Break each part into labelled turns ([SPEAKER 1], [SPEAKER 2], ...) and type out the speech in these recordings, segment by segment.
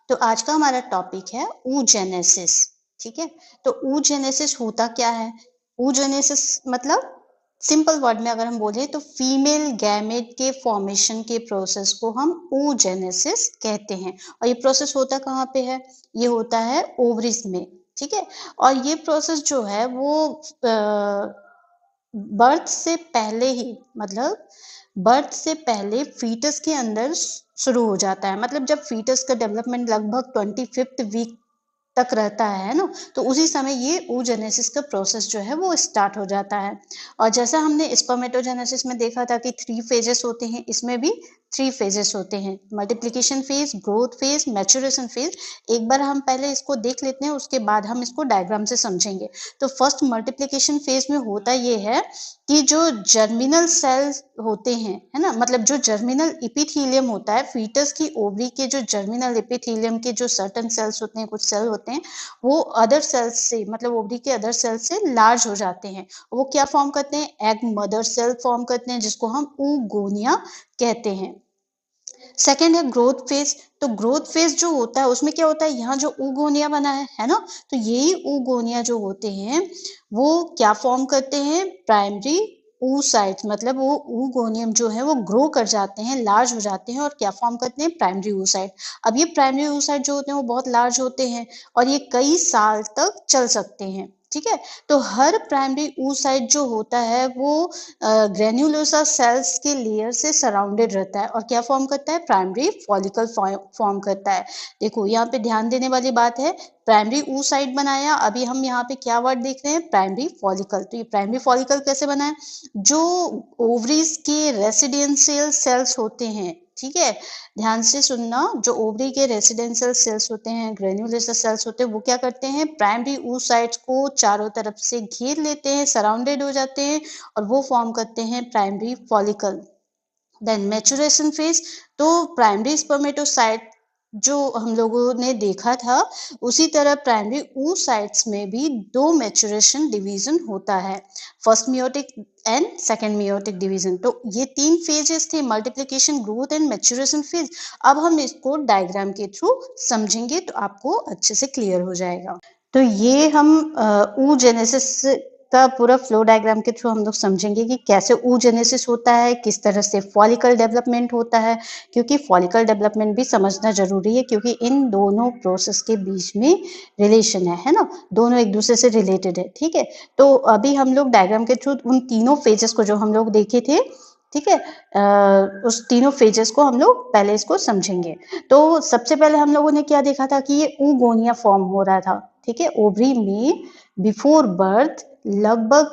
[SPEAKER 1] तो आज का हमारा टॉपिक है oogenesis। ठीक है, तो oogenesis होता क्या है? oogenesis मतलब सिंपल वर्ड में अगर हम बोले तो फीमेल गैमेट के फॉर्मेशन के प्रोसेस को हम oogenesis कहते हैं। और ये प्रोसेस होता कहाँ पे है? ये होता है ओवरीज में। ठीक है, और ये प्रोसेस जो है वो बर्थ से पहले ही, मतलब बर्थ से पहले फीटस के अंदर शुरू हो जाता है। मतलब जब फीटस का डेवलपमेंट लगभग 25th वीक तक रहता है ना, तो उसी समय ये oogenesis का प्रोसेस जो है वो स्टार्ट हो जाता है। और जैसा हमने स्पर्मेटोजेनेसिस में देखा था कि 3 फेजेस होते हैं, इसमें भी 3 फेजेस होते हैं, multiplication phase, growth phase, maturation phase. एक बार हम पहले इसको देख लेते हैं, उसके बाद हम इसको डायग्राम से समझेंगे। तो फर्स्ट मल्टीप्लिकेशन फेज में होता ये है कि जो जर्मिनल सेल्स होते हैं, है ना, मतलब जो जर्मिनल एपिथेलियम होता है फीटस की ओवरी के, जो जर्मिनल एपिथेलियम के जो सर्टेन सेल्स होते हैं, कुछ सेल होते हैं, वो अदर सेल्स से, मतलब ओवरी के अदर सेल्स से लार्ज हो जाते हैं। वो क्या फॉर्म करते हैं? एग मदर सेल फॉर्म करते हैं, जिसको हम oogonia कहते हैं। सेकेंड है ग्रोथ फेज। तो ग्रोथ फेज जो होता है उसमें क्या होता है? यहाँ जो oogonia बना है ना, तो यही oogonia जो होते हैं वो क्या फॉर्म करते हैं? प्राइमरी oocytes, मतलब वो oogonia जो है वो ग्रो कर जाते हैं, लार्ज हो जाते हैं और क्या फॉर्म करते हैं? Primary oocyte। अब ये प्राइमरी oocyte जो होते हैं वो बहुत लार्ज होते हैं और ये कई साल तक चल सकते हैं। ठीक है, तो हर प्राइमरी oocyte जो होता है वो ग्रेन्युलोसा सेल्स के लेयर से सराउंडेड रहता है और क्या फॉर्म करता है? प्राइमरी फॉलिकल फॉर्म करता है। देखो यहाँ पे ध्यान देने वाली बात है, प्राइमरी oocyte बनाया, अभी हम यहाँ पे क्या वर्ड देख रहे हैं? Primary follicle. तो ये प्राइमरी फॉलिकल कैसे बना है? जो ओवरीज के रेसिडेंशियल सेल्स होते हैं, ठीक है, ध्यान से सुनना, जो ओवरी के रेसिडेंशियल सेल्स होते हैं, ग्रेन्युलोसा सेल्स होते हैं, वो क्या करते हैं? प्राइमरी oocytes को चारों तरफ से घेर लेते हैं, सराउंडेड हो जाते हैं और वो फॉर्म करते हैं primary follicle. Then maturation phase. तो प्राइमरी स्पर्मेटोसाइट जो हम लोगों ने देखा था, उसी तरह प्राइमरी oocytes में भी 2 मैच्योरेशन डिवीजन होता है, first meiotic and second meiotic division. तो ये 3 फेजेस थे, multiplication, growth and maturation phase. अब हम इसको डायग्राम के थ्रू समझेंगे तो आपको अच्छे से क्लियर हो जाएगा। तो ये हम oogenesis का पूरा फ्लो डायग्राम के थ्रू हम लोग समझेंगे कि कैसे oogenesis होता है, किस तरह से फॉलिकल डेवलपमेंट होता है, क्योंकि फॉलिकल डेवलपमेंट भी समझना जरूरी है, क्योंकि इन दोनों प्रोसेस के बीच में रिलेशन है ना, दोनों एक दूसरे से रिलेटेड है। ठीक है, तो अभी हम लोग डायग्राम के थ्रू उन तीनों फेजेस को जो हम लोग देखे थे, ठीक है, उस तीनों फेजेस को हम लोग पहले इसको समझेंगे। तो सबसे पहले हम लोगों ने क्या देखा था कि ये oogonia फॉर्म हो रहा था। ठीक है, ओवरी में बिफोर बर्थ लगभग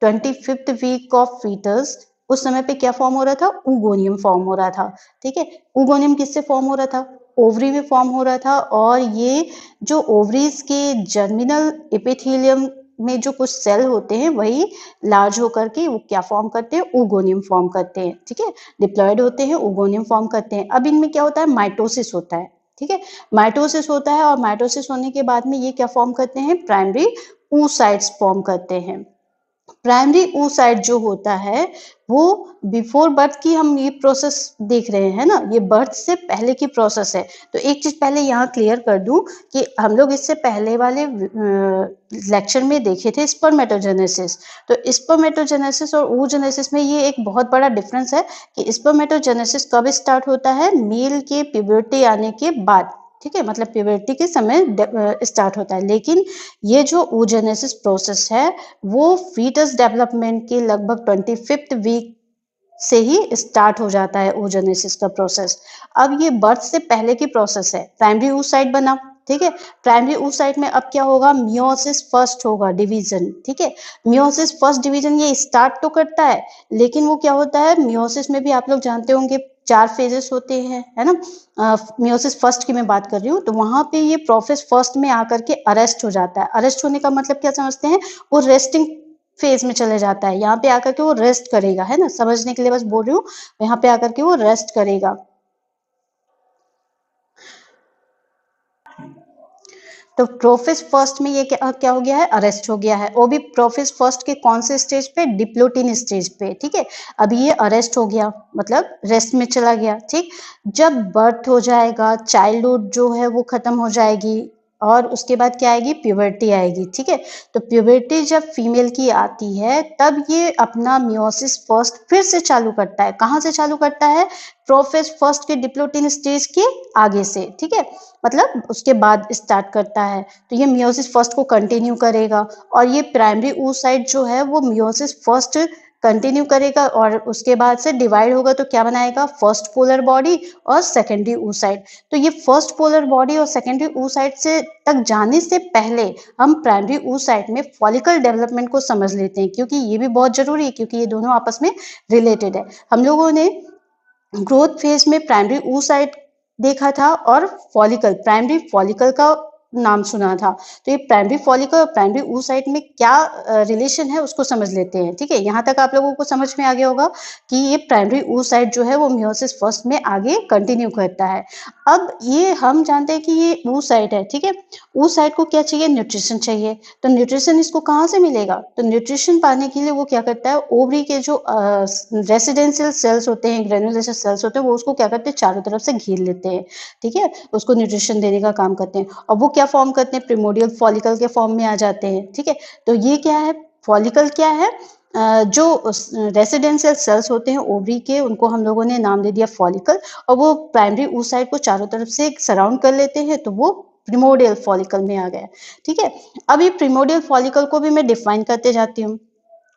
[SPEAKER 1] 25th वीक ऑफ फीटस, उस समय पे क्या फॉर्म हो रहा था? oogonia फॉर्म हो रहा था। ठीक है, oogonia किससे फॉर्म हो रहा था? ओवरी में फॉर्म हो रहा था। और ये जो ओवरीज के जर्मिनल एपिथेलियम में जो कुछ सेल होते हैं वही लार्ज होकर के वो क्या फॉर्म करते हैं? oogonia फॉर्म करते हैं। ठीक है, डिप्लॉयड होते हैं, oogonia फॉर्म करते हैं। अब इनमें क्या होता है? माइटोसिस होता है। ठीक है, माइटोसिस होता है और माइटोसिस होने के बाद में ये क्या फॉर्म करते हैं? प्राइमरी oocytes फॉर्म करते हैं। प्राइमरी oocyte जो होता है वो बिफोर बर्थ की हम ये प्रोसेस देख रहे हैं ना, ये बर्थ से पहले की प्रोसेस है। तो एक चीज पहले यहाँ क्लियर कर दूं कि हम लोग इससे पहले वाले लेक्चर में देखे थे स्पर्मेटोजेनेसिस। तो स्पर्मेटोजेनेसिस और oogenesis में ये एक बहुत बड़ा डिफरेंस है कि स्पर्मेटोजेनेसिस कब स्टार्ट होता है? मेल के प्यूबर्टी आने के बाद। ठीक है, मतलब प्यूबर्टी के समय स्टार्ट होता है। लेकिन ये जो oogenesis प्रोसेस है वो फीटस डेवलपमेंट के लगभग 25th वीक से ही स्टार्ट हो जाता है oogenesis का प्रोसेस। अब ये बर्थ से पहले की प्रोसेस है, प्राइमरी oocyte बना। ठीक है, प्राइमरी oocyte में अब क्या होगा? मियोसिस फर्स्ट होगा डिवीजन। ठीक है, मियोसिस फर्स्ट डिवीजन ये स्टार्ट तो करता है, लेकिन वो क्या होता है? मियोसिस में भी आप लोग जानते होंगे 4 फेजेस होते हैं, है ना। मियोसिस फर्स्ट की मैं बात कर रही हूँ, तो वहां पे ये प्रोसेस फर्स्ट में आकर के अरेस्ट हो जाता है। अरेस्ट होने का मतलब क्या समझते हैं? वो रेस्टिंग फेज में चले जाता है, यहाँ पे आकर के वो रेस्ट करेगा, है ना, समझने के लिए बस बोल रही हूँ, यहाँ पे आकर के वो रेस्ट करेगा। तो प्रोफेज फर्स्ट में ये क्या हो गया है, अरेस्ट हो गया है। वो भी प्रोफेज फर्स्ट के कौन से स्टेज पे, डिप्लोटिन स्टेज पे, ठीक है। अभी ये अरेस्ट हो गया, मतलब रेस्ट में चला गया, ठीक। जब बर्थ हो जाएगा, चाइल्डहुड जो है वो खत्म हो जाएगी, और उसके बाद क्या आएगी, प्यूबर्टी आएगी, ठीक है। तो प्यूबर्टी जब फीमेल की आती है, तब ये अपना मियोसिस फर्स्ट फिर से चालू करता है। कहाँ से चालू करता है, प्रोफेज फर्स्ट के डिप्लोटिन स्टेज के आगे से, ठीक है, मतलब उसके बाद स्टार्ट करता है। तो ये मियोसिस फर्स्ट को कंटिन्यू करेगा, और ये प्राइमरी oocyte जो है वो मियोसिस फर्स्ट कंटिन्यू करेगा, और उसके बाद से डिवाइड होगा तो क्या बनाएगा, फर्स्ट पोलर बॉडी और सेकेंडरी oocyte। तो ये फर्स्ट पोलर बॉडी और सेकेंडरी oocyte से तक जाने से पहले हम प्राइमरी oocyte में फॉलिकल डेवलपमेंट को समझ लेते हैं, क्योंकि ये भी बहुत जरूरी है, क्योंकि ये दोनों आपस में रिलेटेड है। हम लोगों ने ग्रोथ फेज में प्राइमरी oocyte देखा था, और फॉलिकल, प्राइमरी फॉलिकल का नाम सुना था। तो ये प्राइमरी फॉलिकल और प्राइमरी oocyte में क्या रिलेशन है उसको समझ लेते हैं, ठीक है। यहाँ तक आप लोगों को समझ में आ गया होगा कि ये प्राइमरी oocyte जो है वो मियोसिस फर्स्ट में आगे कंटिन्यू करता है। अब ये हम जानते हैं कि ये oocyte है, ठीक है। oocyte को क्या चाहिए, न्यूट्रिशन चाहिए। तो न्यूट्रिशन इसको कहाँ से मिलेगा, तो न्यूट्रिशन पाने के लिए वो क्या करता है, ओवरी के जो रेसिडेंशियल सेल्स होते हैं, ग्रेनुलेशन सेल्स होते हैं, वो उसको क्या करते हैं, चारों तरफ से घेर लेते हैं, ठीक है, उसको न्यूट्रिशन देने का काम करते हैं। और वो क्या फॉर्म करते हैं, प्रिमोडियल फॉलिकल के फॉर्म में आ जाते हैं, ठीक है। तो ये क्या है, फॉलिकल क्या है, जो रेसिडेंशियल सेल्स होते हैं ओवरी के, उनको हम लोगों ने नाम दे दिया फॉलिकल, और वो प्राइमरी oocyte को चारों तरफ से सराउंड कर लेते हैं, तो वो प्रिमोडियल फॉलिकल में आ गया, ठीक है। अब ये प्रिमोडियल फॉलिकल को भी मैं डिफाइन करते जाती हूँ।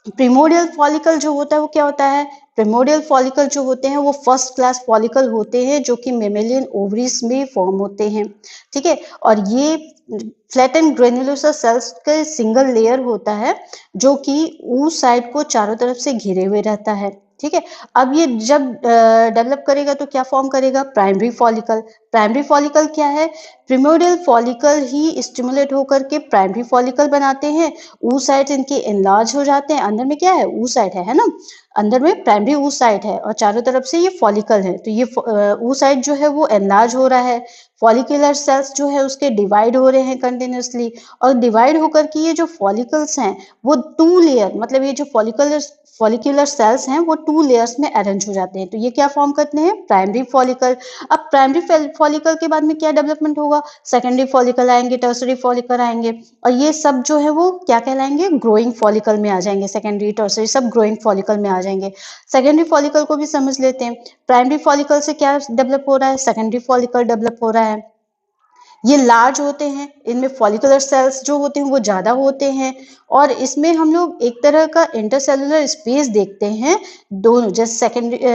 [SPEAKER 1] प्रिमोडियल फॉलिकल जो होता है वो क्या होता है, प्रिमोडियल फॉलिकल जो होते हैं वो फर्स्ट क्लास फॉलिकल होते हैं, जो कि मेमेलियन ओवरीज में फॉर्म होते हैं, ठीक है। और ये फ्लैटेन ग्रेन्युलोसा सेल्स का सिंगल लेयर होता है, जो कि oocyte को चारों तरफ से घिरे हुए रहता है, ठीक है। अब ये जब डेवलप करेगा तो क्या फॉर्म करेगा, प्राइमरी फॉलिकल। प्राइमरी फॉलिकल क्या है, प्रिमोडियल फॉलिकल ही स्टिमुलेट होकर के प्राइमरी फॉलिकल बनाते हैं, oocyte इनके एनलार्ज हो जाते हैं। अंदर में क्या है, oocyte है ना, अंदर में प्राइमरी oocyte है, और चारों तरफ से ये फॉलिकल है। तो ये oocyte जो है वो एनलार्ज हो रहा है, फॉलिकुलर सेल्स जो है उसके डिवाइड हो रहे हैं कंटिन्यूसली, और डिवाइड होकर के ये जो फॉलिकल्स हैं वो टू लेयर, मतलब ये जो फॉलिकुलर सेल्स हैं वो टू लेयर्स में अरेंज हो जाते हैं। तो ये क्या फॉर्म करते हैं, प्राइमरी फॉलिकल। अब प्राइमरी फॉलिकल के बाद में क्या डेवलपमेंट होगा, सेकेंडरी फॉलिकल आएंगे, टर्सरी फॉलिकल आएंगे, और ये सब जो है वो क्या कहलाएंगे, ग्रोइंग फॉलिकल में आ जाएंगे। सेकेंडरी टर्सरी सब ग्रोइंग फॉलिकल में आ जाएंगे। सेकेंडरी फॉलिकल को भी समझ लेते हैं। प्राइमरी फॉलिकल से क्या डेवलप हो रहा है, सेकेंडरी फॉलिकल डेवलप हो रहा है। ये लार्ज होते हैं, इनमें फॉलिकुलर सेल्स जो होते हैं वो ज़्यादा होते हैं, और इसमें हम लोग एक तरह का इंटरसेलुलर स्पेस देखते हैं। दोनों जैसे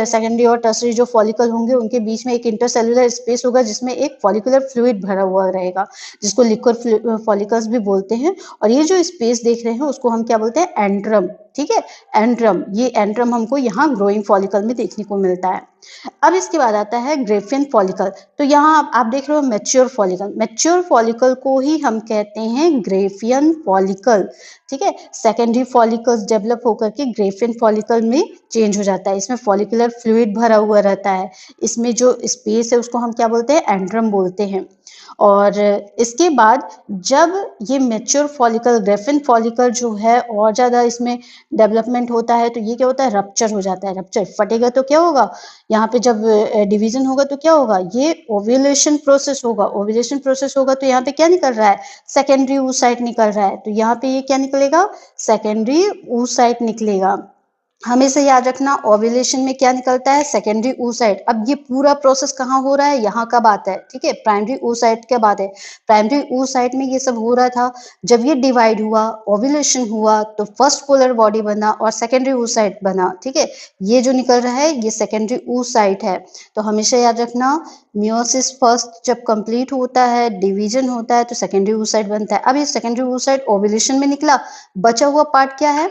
[SPEAKER 1] सेकेंडरी और टर्सरी जो फॉलिकल होंगे उनके बीच में एक इंटरसेलुलर स्पेस होगा, जिसमें एक फॉलिकुलर फ्लूइड भरा हुआ रहेगा, जिसको लिक्विड फॉलिकल्स भी बोलते हैं। और ये जो स्पेस देख रहे हैं उसको हम क्या बोलते हैं, एंड्रम, ठीक है, एंड्रम। ये एंड्रम हमको यहाँ ग्रोइंग फॉलिकल में देखने को मिलता है। अब इसके बाद आता है ग्रेफियन फॉलिकल। तो यहाँ आप देख रहे हो मैच्योर फॉलिकल, मैच्योर फॉलिकल को ही हम कहते हैं ग्रेफियन फॉलिकल, ठीक है। सेकेंडरी फॉलिकल्स डेवलप होकर के ग्रेफियन फॉलिकल में चेंज हो जाता है। इसमें फॉलिकुलर फ्लूइड भरा हुआ रहता है, इसमें जो स्पेस है उसको हम क्या बोलते हैं, एंड्रम बोलते हैं। और इसके बाद जब ये मैच्योर फॉलिकल, ग्रेफियन फॉलिकल जो है और ज़्यादा इसमें डेवलपमेंट होता है, तो ये क्या होता है, रप्चर हो जाता है। रप्चर फटेगा तो क्या होगा, यहाँ पे जब डिवीजन होगा तो क्या होगा, ये ओव्यूलेशन प्रोसेस होगा। ओव्यूलेशन प्रोसेस होगा तो यहाँ पे क्या निकल रहा है, सेकेंडरी oocyte निकल रहा है। तो यहाँ पे ये क्या निकलेगा, सेकेंडरी oocyte निकलेगा। हमेशा याद रखना, ओव्यूलेशन में क्या निकलता है, सेकेंडरी oocyte। अब ये पूरा प्रोसेस कहाँ हो रहा है, यहाँ का बात है, ठीक है, प्राइमरी oocyte क्या बात है। प्राइमरी oocyte में ये सब हो रहा था, जब ये डिवाइड हुआ, ओव्यूलेशन हुआ, तो फर्स्ट पोलर बॉडी बना और सेकेंडरी oocyte बना, ठीक है। ये जो निकल रहा है ये सेकेंडरी oocyte है। तो हमेशा याद रखना, मियोसिस फर्स्ट जब कंप्लीट होता है, डिवीजन होता है, तो सेकेंडरी oocyte बनता है। अब ये सेकेंडरी oocyte ओव्यूलेशन में निकला, बचा हुआ पार्ट क्या है,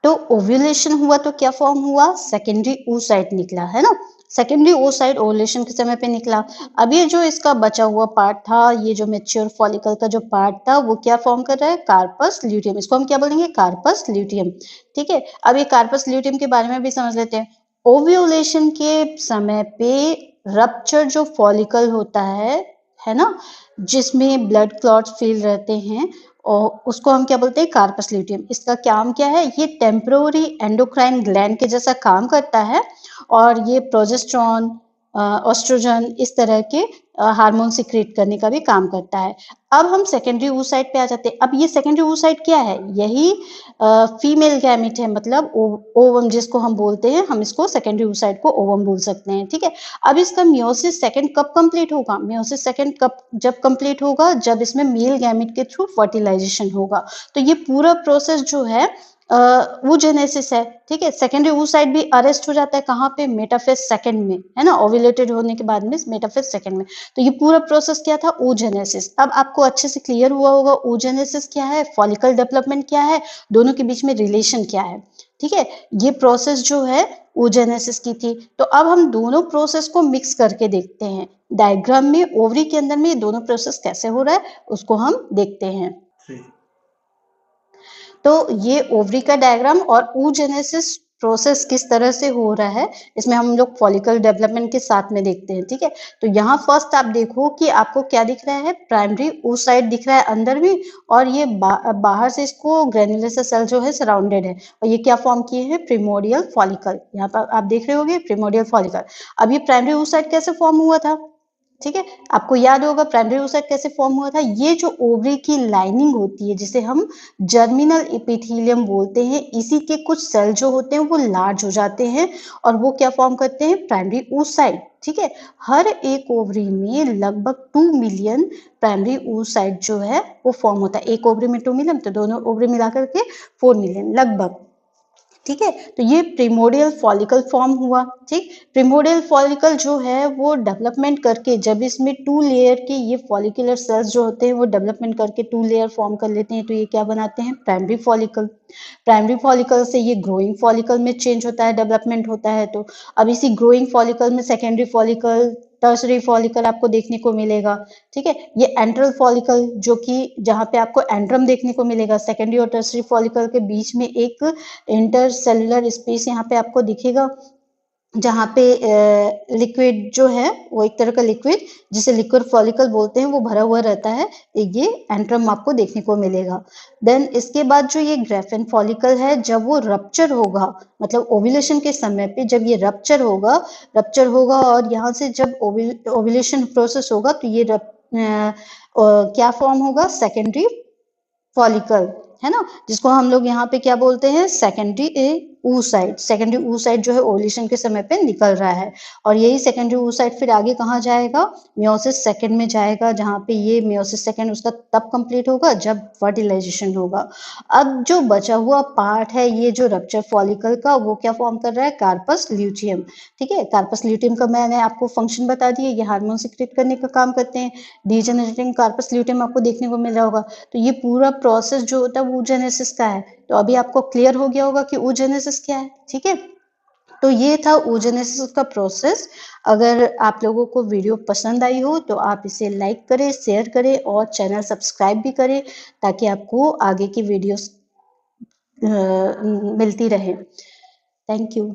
[SPEAKER 1] तो ओव्यूलेशन हुआ तो क्या फॉर्म हुआ, सेकेंडरी oocyte निकला, है ना। सेकेंडरी oocyte ओव्यूलेशन के समय पे निकला। अब ये जो इसका बचा हुआ पार्ट था, ये जो मैच्योर फॉलिकल का जो पार्ट था, वो क्या फॉर्म कर रहा है, कार्पस ल्यूटियम। इसको हम क्या बोलेंगे, कार्पस ल्यूटियम, ठीक है। अब ये कार्पस ल्यूटियम के बारे में भी समझ लेते हैं। ओव्यूलेशन के समय पे रप्चर जो फॉलिकल होता है है ना, जिसमें ब्लड क्लॉट्स फील रहते हैं, और उसको हम क्या बोलते हैं, कार्पस ल्यूटियम। इसका काम क्या है, ये टेम्पररी एंडोक्राइन ग्लैंड के जैसा काम करता है, और ये प्रोजेस्टेरॉन, ऑस्ट्रोजन, इस तरह के हार्मोन सिक्रेट करने का भी काम करता है। अब हम सेकेंडरी oocyte पे आ जाते हैं। अब ये सेकेंडरी oocyte क्या है, यही फीमेल गैमेट है, मतलब ओवम जिसको हम बोलते हैं, हम इसको सेकेंडरी oocyte को ओवम बोल सकते हैं, ठीक है। अब इसका मियोसिस सेकंड कब कंप्लीट होगा, मियोसिस सेकंड कब जब कंप्लीट होगा, जब इसमें मेल गैमेट के थ्रू फर्टिलाइजेशन होगा। तो ये पूरा प्रोसेस जो है oogenesis है, ठीक है। सेकेंडरी oocyte भी अरेस्ट हो जाता है, कहाँ पे, मेटाफेज सेकंड में, है ना, ओव्यूलेटेड होने के बाद में मेटाफेज सेकंड में। तो ये पूरा प्रोसेस क्या था, oogenesis। अब आपको अच्छे से क्लियर हुआ होगा oogenesis क्या है, फॉलिकल डेवलपमेंट क्या है, दोनों के बीच में रिलेशन क्या है, ठीक है। ये प्रोसेस जो है oogenesis की थी। तो अब हम दोनों प्रोसेस को मिक्स करके देखते हैं। डायग्राम में ओवरी के अंदर में ये दोनों प्रोसेस कैसे हो रहा है उसको हम देखते हैं। तो ये ओवरी का डायग्राम और oogenesis प्रोसेस किस तरह से हो रहा है, इसमें हम लोग फॉलिकल डेवलपमेंट के साथ में देखते हैं, ठीक है। तो यहाँ फर्स्ट आप देखो कि आपको क्या दिख रहा है, प्राइमरी oocyte दिख रहा है अंदर भी, और ये बाहर से इसको ग्रेन्युलर सेल जो है सराउंडेड है, और ये क्या फॉर्म किए हैं, प्रिमोडियल फॉलिकल। यहाँ पर आप देख रहे होगे प्रिमोडियल फॉलिकल। अब ये प्राइमरी oocyte कैसे फॉर्म हुआ था, ठीक है, आपको याद होगा प्राइमरी oocyte कैसे फॉर्म हुआ था। ये जो ओवरी की लाइनिंग होती है, जिसे हम जर्मिनल एपिथेलियम बोलते हैं, इसी के कुछ सेल जो होते हैं वो लार्ज हो जाते हैं, और वो क्या फॉर्म करते हैं, प्राइमरी oocyte, ठीक है। हर एक ओवरी में लगभग 2 मिलियन प्राइमरी oocyte जो है वो फॉर्म होता है। एक ओवरी में 2 मिलियन, तो दोनों ओवरी मिलाकर के 4 मिलियन लगभग, ठीक है। तो ये प्रिमोडियल फॉलिकल फॉर्म हुआ, ठीक। प्रिमोडियल फॉलिकल जो है वो डेवलपमेंट करके, जब इसमें 2 लेयर के ये फॉलिकुलर सेल्स जो होते हैं वो डेवलपमेंट करके 2 लेयर फॉर्म कर लेते हैं, तो ये क्या बनाते हैं, प्राइमरी फॉलिकल। प्राइमरी फॉलिकल से ये ग्रोइंग फॉलिकल में चेंज होता है, डेवलपमेंट होता है। तो अब इसी ग्रोइंग फॉलिकल में सेकेंडरी फॉलिकल, टर्सरी फॉलिकल आपको देखने को मिलेगा, ठीक है। ये एंट्रल फॉलिकल, जो कि जहाँ पे आपको एंड्रम देखने को मिलेगा, सेकेंडरी और टर्सरी फॉलिकल के बीच में एक इंटरसेलुलर स्पेस यहाँ पे आपको दिखेगा, जहाँ पे लिक्विड जो है वो एक तरह का लिक्विड, जिसे लिक्विड फॉलिकल बोलते हैं, वो भरा हुआ रहता है, ये एंट्रम आपको देखने को मिलेगा। देन इसके बाद जो ये ग्रेफिन फॉलिकल है, जब वो रप्चर होगा, मतलब ओव्यूलेशन के समय पे जब ये रप्चर होगा और यहाँ से जब ओव्यूलेशन प्रोसेस होगा, तो ये क्या फॉर्म होगा, सेकेंडरी फॉलिकल, है ना, जिसको हम लोग यहाँ पे क्या बोलते हैं, सेकेंडरी oocyte। सेकेंडरी oocyte जो है ओवुलेशन के समय पे निकल रहा है, और यही सेकेंडरी oocyte फिर आगे कहाँ जाएगा, मियोसिस सेकेंड में जाएगा, जहाँ पे ये मियोसिस सेकेंड उसका तब कंप्लीट होगा जब फर्टिलाइजेशन होगा। अब जो बचा हुआ पार्ट है ये जो रप्चर फॉलिकल का, वो क्या फॉर्म कर रहा है, कार्पस ल्यूटियम, ठीक है। कार्पस ल्यूटियम का मैंने आपको फंक्शन बता दिया, ये हार्मोन सिक्रेट करने का काम करते हैं। डीजेनरेटिंग कार्पस ल्यूटियम आपको देखने को मिल रहा होगा। तो ये पूरा प्रोसेस जो होता है वो oogenesis का है। तो अभी आपको क्लियर हो गया होगा कि oogenesis क्या है, ठीक है। तो ये था oogenesis का प्रोसेस। अगर आप लोगों को वीडियो पसंद आई हो तो आप इसे लाइक करें, शेयर करें और चैनल सब्सक्राइब भी करें, ताकि आपको आगे की वीडियोस मिलती रहे। Thank you.